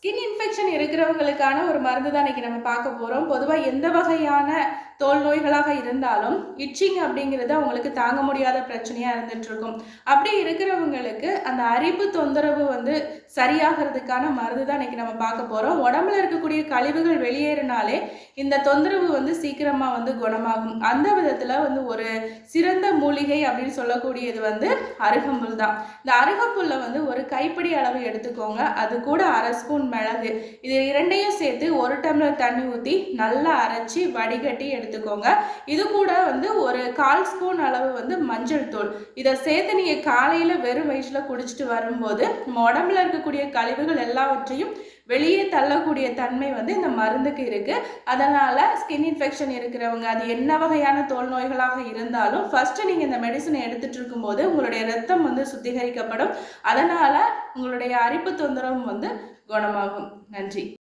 Skin infection இருக்கிறவங்களுக்கான ஒரு மருந்து தான் இன்னைக்கு நம்ம பார்க்க போகிறோம். பொதுவாக எந்த வகையான தோல் நோய்களாக இருந்தாலும் இச்சிங் அப்படிங்கிறது அவங்களுக்கு தாங்க முடியாத பிரச்சனையாக இருந்துட்டு இருக்கும். அப்படி இருக்கிறவங்களுக்கு அந்த அரிப்பு தொந்தரவு சரியாகிறதுக்கான மருந்து தான் இன்னைக்கு நம்ம பார்க்க போகிறோம். உடம்புல இருக்கக்கூடிய கழிவுகள் வெளியேறினாலே இந்த தொந்தரவு சீக்கிரமாக குணமாகும். அந்த விதத்தில் ஒரு சிறந்த மூலிகை அப்படின்னு சொல்லக்கூடியது அருகம்புல் தான். இந்த அருகம்புல்ல ஒரு கைப்பிடி அளவு எடுத்துக்கோங்க. அது கூட 1/2 ஸ்பூன் மிளகு, இது இரண்டையும் சேர்த்து 1 டம்ளர் தண்ணி ஊற்றி நல்லா அரைச்சி வடிகட்டி எடுத்துக்கோங்க. இது கூட ஒரு 1/4 ஸ்பூன் அளவு மஞ்சள் தூள், இதை சேர்த்து நீங்கள் காலையில் வெறும் வயிற்றுல குடிச்சிட்டு வரும்போது நம்ம உடம்புல இருக்கக்கூடிய கழிவுகள் எல்லாவற்றையும் வெளியே தள்ளக்கூடிய தன்மை இந்த மருந்துக்கு இருக்கு. அதனால ஸ்கின் இன்ஃபெக்ஷன் இருக்கிறவங்க, அது என்ன வகையான தோல் நோய்களாக இருந்தாலும் ஃபர்ஸ்ட் நீங்க இந்த மெடிசனை எடுத்துட்டு இருக்கும்போது உங்களுடைய ரத்தம் சுத்திகரிக்கப்படும். அதனால உங்களுடைய அரிப்பு தொந்தரவும் குணமாகும். நன்றி.